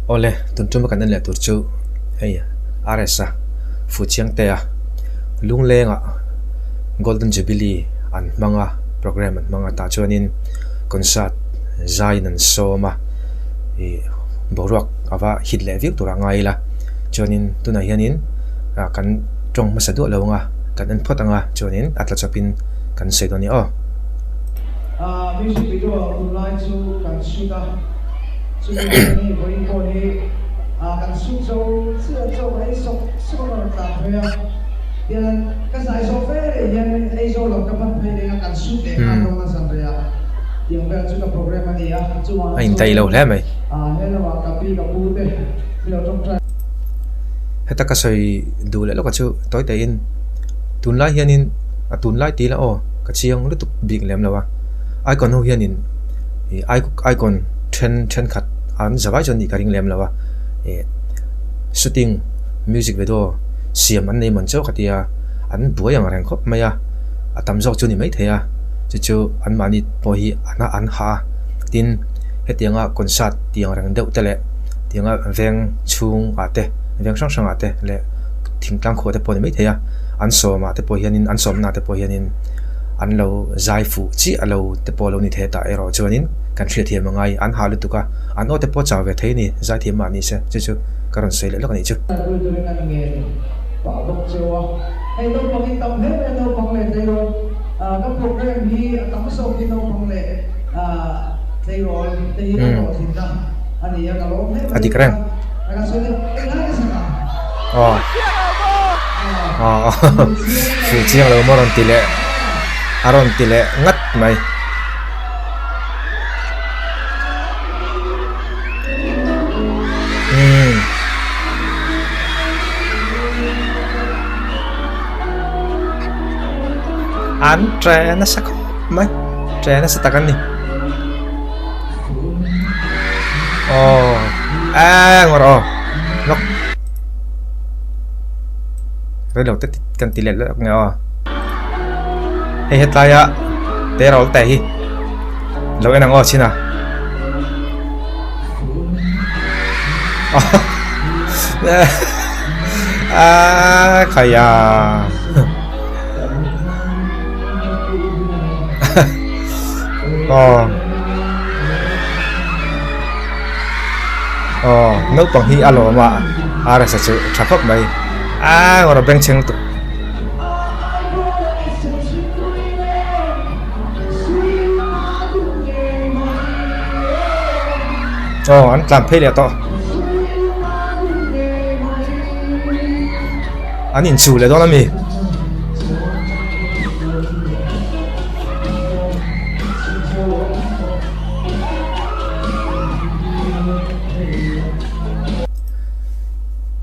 Ole tun tu makan le tur chu hey aresa fu chiang te a lung lenga golden jubilee an manga program an manga ta chuanin concert zain an soma e boruak awa hit le vik tura ngai la chuanin tuna hianin kan tong masadu lawanga kan an photanga chuanin atla chapin kan seidoni o music video online chu kan shuta ni voi ko ni kan su zo zo ai so lo ta phaya yan ka sai so fe yan ai so lo ka pan phe kan su te ka lo na san ya yang ba chu ka program ani ya chu ma ai tai lo le mai hele wa ka pi ka pu te lo trong tra heta ka soi du le lo ka chu toy te in tun lai hianin a tun lai ti la o ka chiang lu tu big lem lawa ai kon ho hianin ai kon ten khat an zawai jon ni ka ring lem lawa shooting music video siam an nei man chaw khatia an buayang reng khop maya atam jok chu ni mai theya chu an mani po hi ana an ha tin hetianga concert tiang rang deuh tele tianga veng chung ate veng sang sang ate le thingtlang kho te po ni mai theya an soma te po hianin an som na te po hianin an lo zai fu chi alo te po lo ni the ta ero chuanin kan thria thiam ngai an ha lu tuka an o te po chaw ve thei ni zai thiam ma ni se chu karon sei le lo kan ni chu ba bok chewa ai lo pang in tam he lo pang le dei ro ka program hi tam so ki lo pang le dei ro dei ro sin da ani ya ka lo he adi kren ka so le ai sa ka fu chiang lo moron tile aron tile ngat mai an tre na sa mai tre na sa takan ni ngoro lok rồi đầu tết cần tỷ lệ là nghèo hay hết lại á té rồi té hi lâu em đang ở xin à khai à nước bằng hi alo mà ra sẽ chịu chắc khóc mày ngồi bên chân tụ anh làm phê liệt to anh nhìn chủ lại đó là mi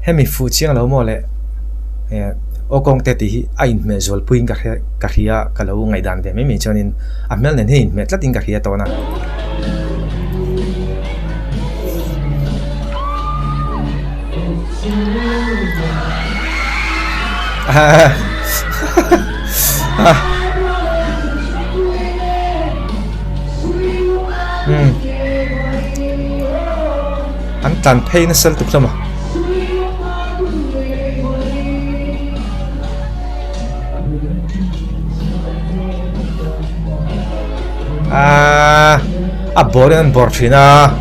hay mi phụ chiang lâu mò lệ ô công tết thì anh mẹ rồi puin cả khía cả lâu ngày đàn về mấy mình cho nên mẹ nên hình mẹ rất tin cả khía to na anh tàn pay nó sel tục lắm boren borfina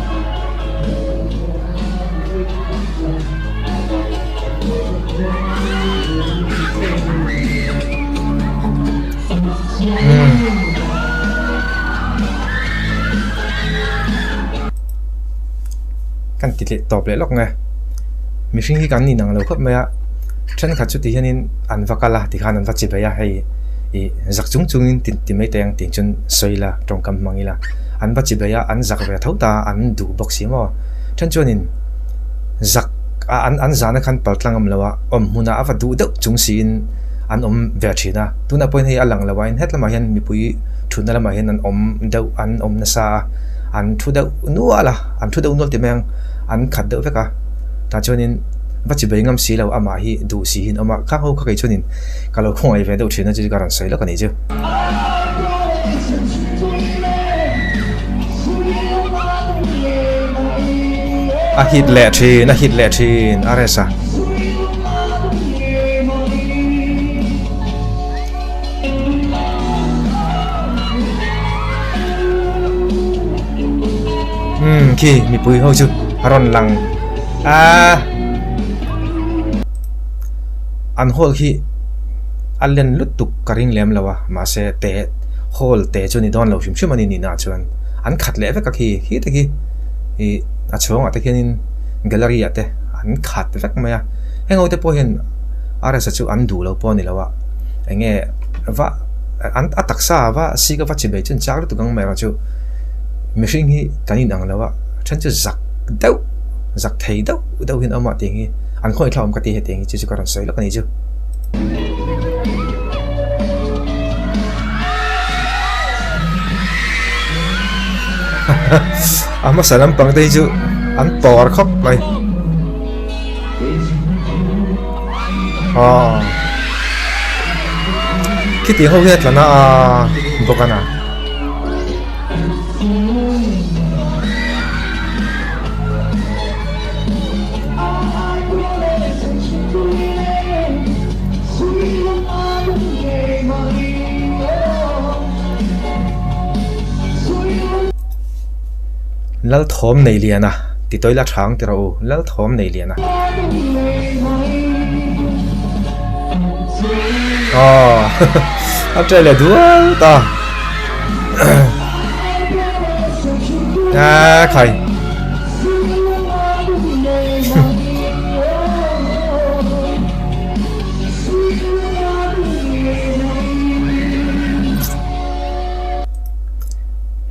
kan tile top le lok nge mi hring hi kan ni nang lo khop maya then khat chu ti hianin an vakala ti khan an vachi baya hei zak chung chungin tin mai teng ting chun soila tong kam mangila an vachi baya an zak ve thauta an du boxi mo then chuanin zak an zana khan paltlangam lawa huna ava du deuh chung sin an ve thina tuna point hei alang lawain hetlama hian mi pui thuna lama hian an deuh an na sa an thu deuh nuala an thu deuh nol ti meng an khat deuh veka ta chuanin vachi bei ngam si lo ama hi du si hin ama khang ho kha chuanin kalo khoi ve deuh thina chi karan sai lo kani chu a hit le thin aresa khi mi pui ho chu ron lang an hol khi allen lutuk karing lem lawa ma se te hol te chu ni don lo shim shim ani ni na chuan an khat le ve ka khi te ki I a chong ate hianin gallery ate an khat vek maya hengo te po hen ara sa chu an du lo po ni lawa enge va an ataksa va si ka va chi be chun chak tu gang mai ra chu machine hi kanin ang lawa chan chu zak thei dau hin ama te hi an khoi thlom ka ti he te hi chu ka ran sai lo ka ni chu ama salam pang te chu an por khóc lại cái tiếng hô hết là nó có cái nào lal thom nei lian à ti toilet thang ti ro lal thom nei lian à after le dual ta khai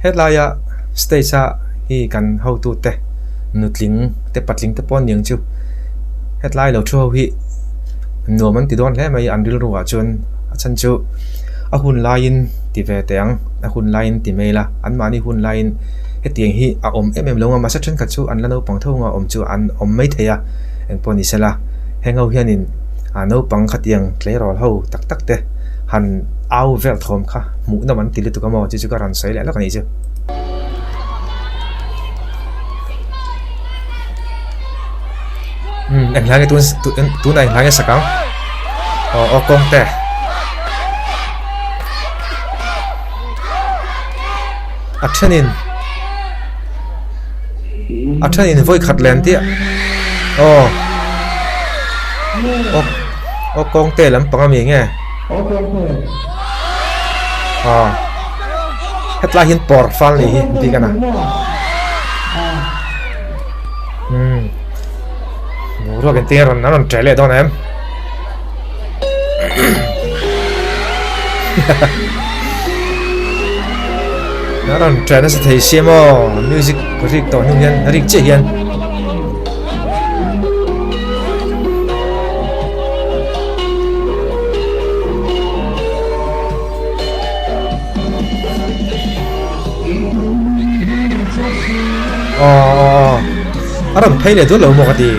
hết lại à stage hi kan how to te nutling te patling te pon yang chu headline lo tho hi no man ti don le mai andil ruwa chun achan chu a hun line ti ve teng a hun line ti mela an mani hun line he tiang hi a om lo ma sa chen ka chu an la no pang thonga om chu an om mai theya en poni sela hengau hianin a no pang khatiang tle rol ho tak te han au vel thom kha mu na man ti le tu ka mo chu ka ran sai le la ka ni chu anh lái cái tuần này lái cái sạc áo con tè action voi khát lên tiệt con tè lắm bằng miếng nghe hết lại hiện bỏ phan đi đi cái nào rồi cái tiền rồi nó chạy lại đó em nó còn chạy nó sẽ thấy xem music của riêng tổ nhung nhân nó riêng chế hiền nó còn thấy là tốt lâu một cái gì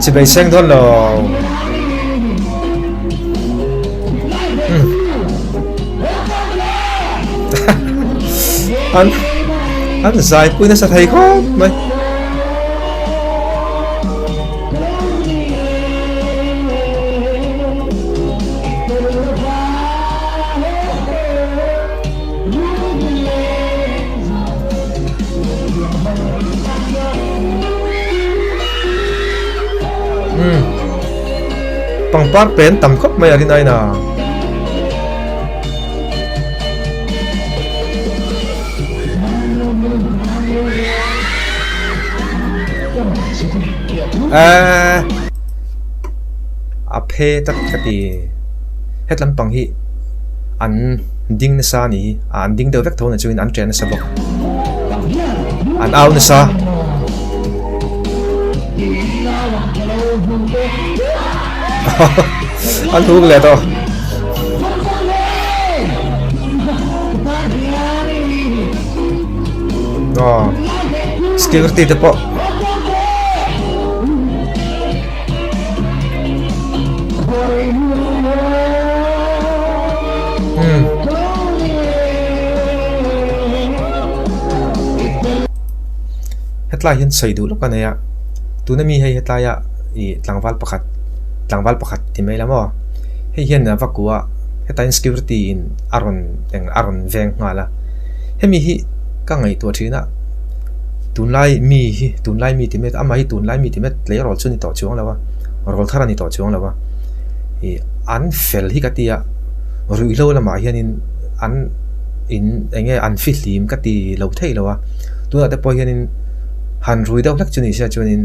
chỉ bị xanh thôi là anh dài cuối nó sẽ thấy khó mày bằng phát bén tầm khóc mày ở trên đây nào phê tất cả thì hết lắm bằng hi anh đinh nó sa nỉ anh đinh đầu vết thô này cho nên anh trẻ nó sa bọc anh ao nó sa anh thuốc lẹ to security depo hetlai hian sei du lok ania tuna mi hei hetlaia I tlangwal pakhat ti mai lamo hei hian na vakua hetain security in aron veng ngala hemi hi ka ngai to thina tunlai mi ti met ama hi tunlai mi ti met le rol chuni to chuang lawa rol tharani to chuang lawa an fel hi katia ruilo lama hianin an in enge an fi hlim ka ti lo thei lawa tuna te po hianin han rui deuh lek chuni sia chuanin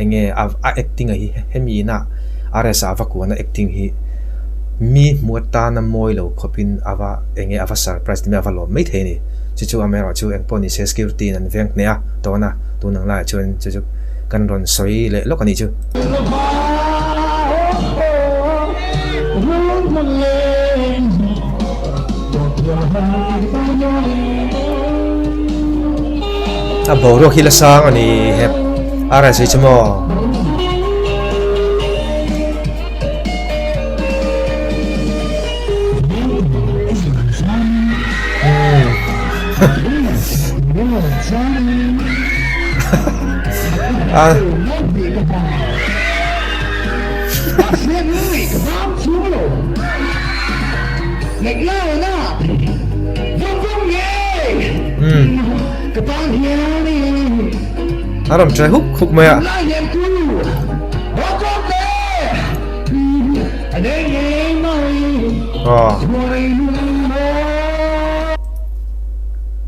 enge a acting hi hemi na aresa vaku na acting hi mi muata na moi lo khopin ava enge ava surprise me ava lo mai theni chu amero chu engponi se security nan veng ne a to na tu nang la chuan chu kan ron soi le lokani chu a boro hila sang ani hep ara sei chmo aram trai huk maya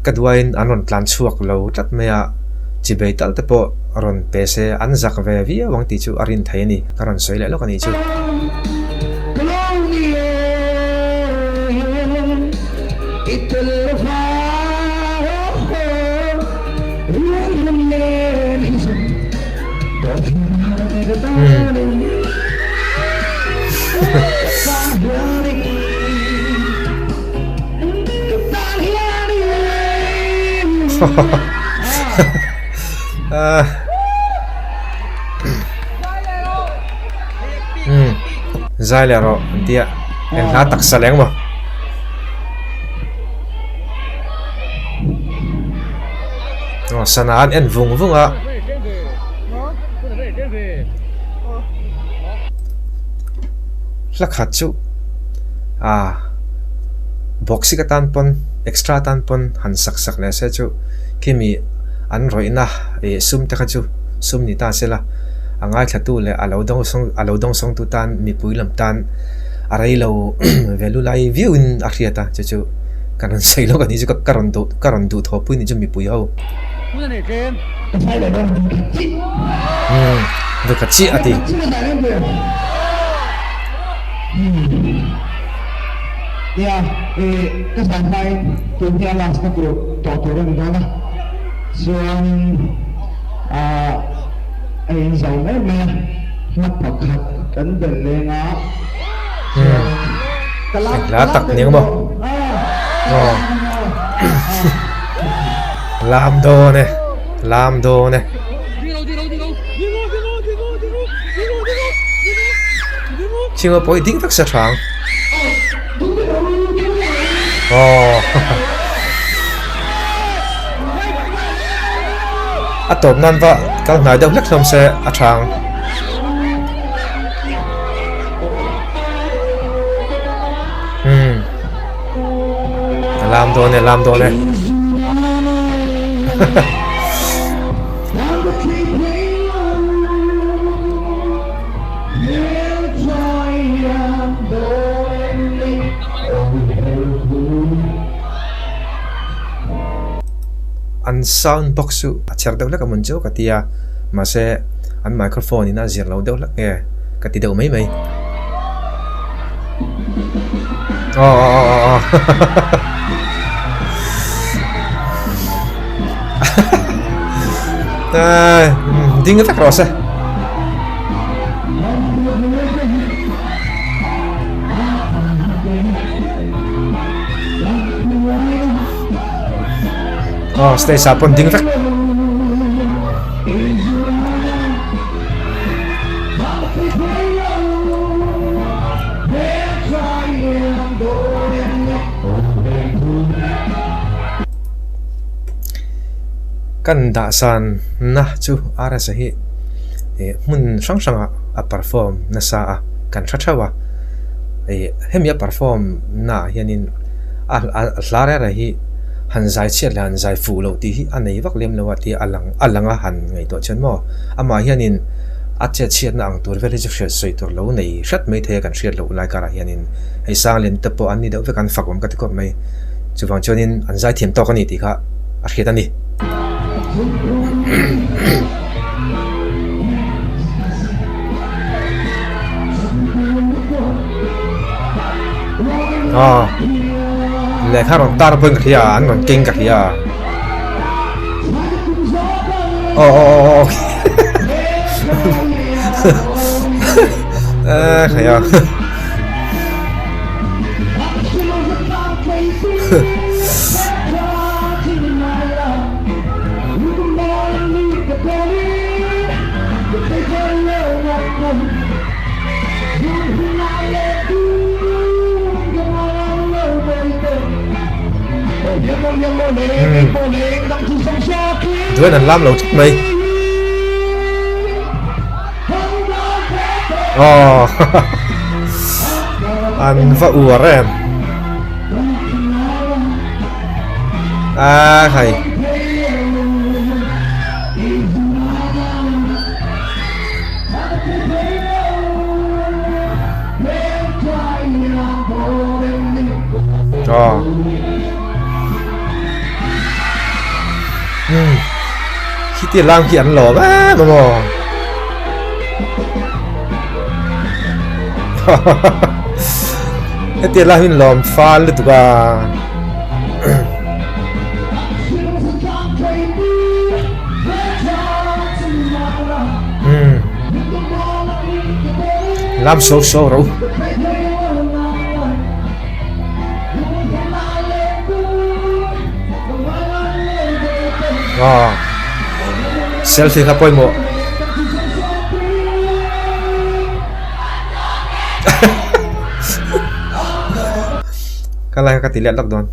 kadwain anon tlan chuak lo tat maya chibei tal te po aron pese anzak ve via wang ti chu arin thaini karon soile lo kani chu zai le ro dia en la tak saleng mo sanaan en vung a lakhat chu boxi ka tan pon extra tan pon han sak le se chu kimi an roina sum te kha chu sum ni ta sela angai thatu le alo dong song tu tan mi puilam tan arai lo velu lai view in akhiata chu karon sei lo ni chu karon du tho pui ni chu mi pui ho do ka chi ati ya cái bàn tay tuần theo là các cụ tỏ tổ lên đó đó xuân anh giàu mấy mẹ mắt thật thật cấn dần lên á lá tặc nhiều không làm đồ này chưa có bối tính thật sẽ thoáng tộp nan vợ các nói đâu lắc không sẽ thoáng làm đồ này an sound box su achar deuh lek amun chu katia ma se an microphone ina zir lo deuh lek nge kati deuh mai ding tak rasa stay sapon ding tak kan da san na chu ara sa hi mun sang a perform na sa a kan thawa hemia perform na hianin a hlara ra hi han zai chiat lan zai fu lo ti hi anei vak lem lo ti alanga han ngai to chen mo ama hianin a che chiat na ang tur veli ju hriat soi tur lo nei hrat mai the kan hriat lo lai kara hianin hei sang len te po an ni deuh ve kan fakom ka ti ko mai chuwang chonin an zai thiam to ka ni ti kha a hriat ani lệ khá còn ta bưng kìa anh còn kinh cả kìa kìa đứa này làm lâu chắc mày anh vợ ủa em thầy khi tiền làm khi ăn lỏ quá mà mò tiền làm mình lòm pha lên tụi bà làm sâu rồi selfie ka poi mo kala ka tiliat lak don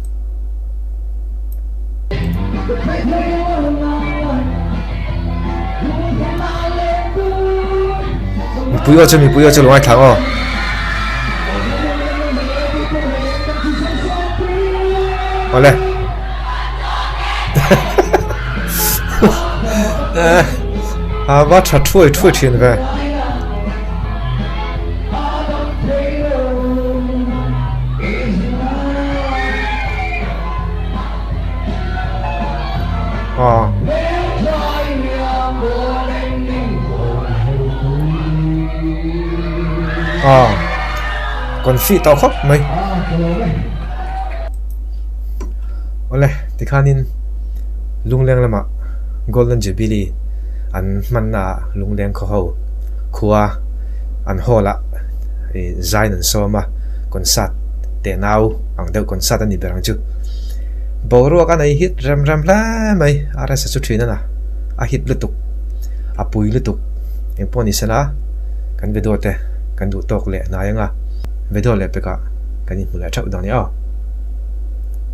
mi puyo cho lo ai thang ole vắt chặt thui thiên về còn phi tao khóc mày ole thì khanin lung leng lama golden jubilee an manna lungleng kho ho khuwa an hola zain an soma concert te nau ang deu concert ani berang chu boro ka nei hit ram la mai ara sa chu thina na a hit lutuk a pui lutuk en poni sala kan video te kan du tok le na yanga video le pe ka kan ni mula chau dang ni a